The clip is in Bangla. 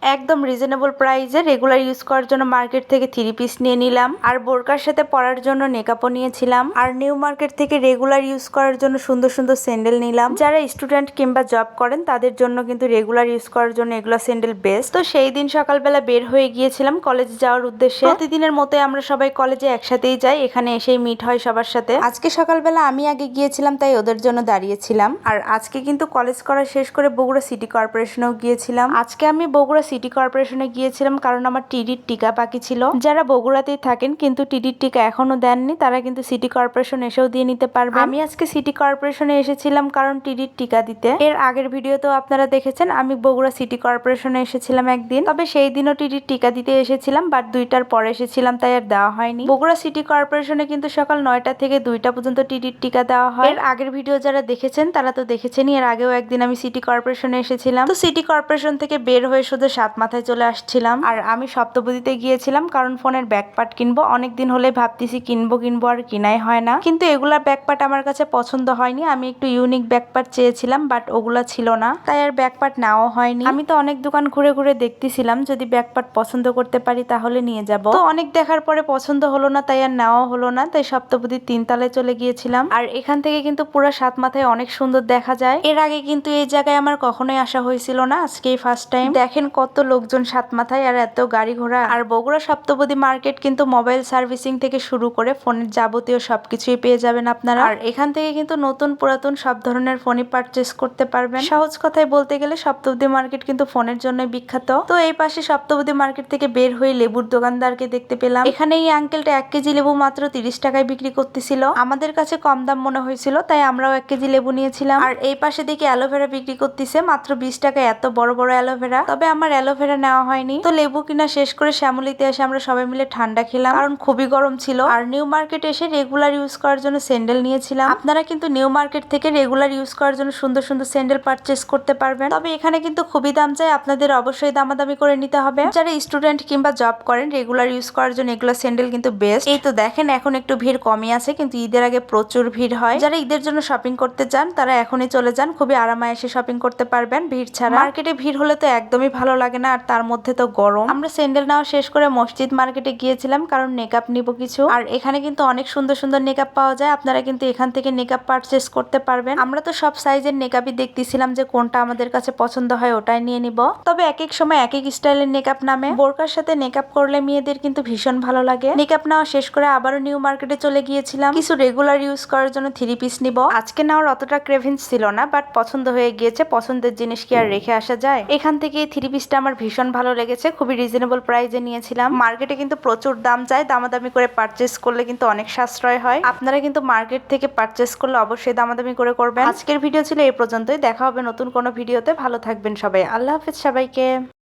একদম রিজনেবল প্রাইসে রেগুলার ইউজ করার জন্য মার্কেট থেকে 3 পিস নিয়ে নিলাম, আর বোরকার সাথে পরার জন্য নেকাপও নিয়েছিলাম। আর নিউ মার্কেট থেকে রেগুলার ইউজ করার জন্য সুন্দর সুন্দর স্যান্ডেল নিলাম। যারা স্টুডেন্ট কিংবা জব করেন তাদের জন্য কিন্তু রেগুলার ইউজ করার জন্য এগুলো স্যান্ডেল বেস্ট। তো সেই দিন সকালবেলা বের হয়ে গিয়েছিলাম কলেজে যাওয়ার উদ্দেশ্যে। প্রতিদিনের মতোই আমরা সবাই কলেজে একসাথেই যাই, এখানে এসেই মিট হয় সবার সাথে। আজকে সকালবেলা আমি আগে গিয়েছিলাম, তাই ওদের জন্য দাঁড়িয়েছিলাম। আর আজকে কিন্তু কলেজ করা শেষ করে বগুড়া সিটি কর্পোরেশনেও গিয়েছিলাম। আজকে আমি বগুড়া সিটি কর্পোরেশনে গিয়েছিলাম কারণ আমার টিডির টিকা বাকি ছিল। যারা বগুড়াতেই থাকেন কিন্তু টিডির টিকা এখনো দেননি, তারা কিন্তু সিটি কর্পোরেশন এসেও দিয়ে নিতে পারবে। আমি আজকে সিটি কর্পোরেশনে এসেছিলাম কারণ টিডির টিকা দিতে। এর আগের ভিডিওতেও আপনারা দেখেছেন আমি বগুড়া সিটি কর্পোরেশনে এসেছিলাম একদিন, তবে সেই দিনও টিডির টিকা দিতে এসেছিলাম, বাট 2টার পরে এসেছিলাম তাই আর দেওয়া হয়নি। বগুড়া সিটি কর্পোরেশনে কিন্তু সকাল 9টা থেকে 2টা পর্যন্ত টিডির টিকা দেওয়া হয়। এর আগের ভিডিও যারা দেখেছেন তারা তো দেখেছেনই, এর আগেও একদিন আমি সিটি কর্পোরেশনে এসেছিলাম। তো সিটি কর্পোরেশন থেকে বের হয়ে শুধু 7 মাথায় চলে আসছিলাম। আর আমি সপ্তপদীতে গিয়েছিলাম কারণ ফোনের ব্যাকপার্ট কিনবো, অনেকদিন হলে ভাবতেছি কিনবো আর কিনাই হয় না। কিন্তু এগুলা ব্যাকপার্ট আমার কাছে পছন্দ হয়নি, আমি একটু ইউনিক ব্যাকপার্ট চেয়েছিলাম, বাট ওগুলা ছিল না, তাই আর ব্যাকপার্ট নেওয়া হয়নি। আমি তো অনেক দোকান ঘুরে ঘুরে দেখতেছিলাম, যদি ব্যাকপার্ট পছন্দ করতে পারি তাহলে নিয়ে যাব। তো অনেক দেখার পরে পছন্দ হলো না, তাই আর নেওয়া হলো না, তাই সপ্তপদীর 3 তলায় চলে গিয়েছিলাম। আর এখান থেকে কিন্তু পুরো 7 মাথায় অনেক সুন্দর দেখা যায়। এর আগে কিন্তু এই জায়গায় আমার কখনোই আসা হয়েছিল না, আজকেই ফার্স্ট টাইম। দেখেন কত লোকজন 7 মাথায় আর এত গাড়ি ঘোড়া। আর বগুড়া সপ্তপদী মার্কেট কিন্তু মোবাইল সার্ভিসিং থেকে শুরু করে ফোনের যাবতীয় সবকিছুই পেয়ে যাবেন আপনারা। আর এখান থেকে কিন্তু নতুন পুরাতন সব ধরনের ফোনই পারচেস করতে পারবেন। সহজ কথায় বলতে গেলে সপ্তপদী মার্কেট কিন্তু ফোনের জন্য বিখ্যাত। তো এই পাশে সপ্তপদী মার্কেট থেকে বের হয়ে লেবুর দোকানদারকে দেখতে পেলাম। এখানে এই আঙ্কেলটা 1 কেজি লেবু মাত্র 30 টাকায় বিক্রি করতেছিল। আমাদের কাছে কম দাম মনে হয়েছিল, তাই আমরাও 1 কেজি লেবু নিয়েছিলাম। আর এই পাশে দেখি অ্যালোভেরা বিক্রি করতেছে মাত্র 20 টাকায়, এত বড় বড় অ্যালোভেরা। তবে আমার অ্যালোভেরা নেওয়া হয়নি। তো লেবু কিনা শেষ করে শ্যামলিতে এসে আমরা সবাই মিলে ঠান্ডা খেলাম, কারণ খুবই গরম ছিল। আর নিউ মার্কেট এসে রেগুলার ইউজ করার জন্য স্যান্ডেল নিয়েছিলাম। আপনারা কিন্তু নিউ মার্কেট থেকে রেগুলার ইউজ করার জন্য সুন্দর সুন্দর স্যান্ডেল পারচেস করতে পারবেন। তবে এখানে কিন্তু খুবই দাম চাই, আপনাদের অবশ্যই দামাদামি করে নিতে হবে। যারা স্টুডেন্ট কিংবা জব করেন রেগুলার ইউজ করার জন্য এগুলো স্যান্ডেল কিন্তু বেস্ট। এই তো দেখেন এখন একটু ভিড় কমই আছে, কিন্তু ঈদের আগে প্রচুর ভিড় হয়। যারা ঈদের জন্য শপিং করতে চান তারা এখনই চলে যান, খুবই আরামায়েসে শপিং করতে পারবেন ভিড় ছাড়া। মার্কেটে ভিড় হলে তো একদমই ভালো লাগে না, আর তার মধ্যে তো গরম। আমরা স্যান্ডেল নেওয়া শেষ করে মসজিদ মার্কেটে গিয়েছিলাম কারণ নেকআপ নিব কিছু। আর এখানে কিন্তু অনেক সুন্দর সুন্দর নেকআপ পাওয়া যায়, আপনারা কিন্তু এখান থেকে নেকআপ পারচেস করতে পারবেন। আমরা তো সব সাইজের নেকআপই দেখতেছিলাম, যে কোনটা আমাদের কাছে পছন্দ হয় ওটাই নিয়ে নিব। তবে এক এক সময় এক এক স্টাইলের নেকআপ নামে। বোরকার সাথে নেকআপ করলে মেয়েদের কিন্তু ভীষণ ভালো লাগে। নেকআপ নেওয়া শেষ করে আবারও নিউ মার্কেটে চলে গিয়েছিলাম কিছু রেগুলার ইউজ করার জন্য 3 পিস নিব। আজকে নেওয়ার অতটা ক্রেভিংস ছিল না, বাট পছন্দ হয়ে গিয়েছে, পছন্দের জিনিস কি আর রেখে আসা যায়। এখান থেকে এই 3 পিসটা আমার ভীষণ ভালো লেগেছে, খুবই রিজনেবল প্রাইসে নিয়েছিলাম। মার্কেটে কিন্তু প্রচুর দাম চায়, দামাদামি করে পারচেস করলে কিন্তু অনেক সাশ্রয় হয়। আপনারা কিন্তু মার্কেট থেকে পারচেস করলে অবশ্যই দামাদামি করে করবেন। আজকের ভিডিও ছিল এই পর্যন্তই, দেখা হবে নতুন কোনো ভিডিওতে। ভালো থাকবেন সবাই, আল্লাহ হাফেজ সবাইকে।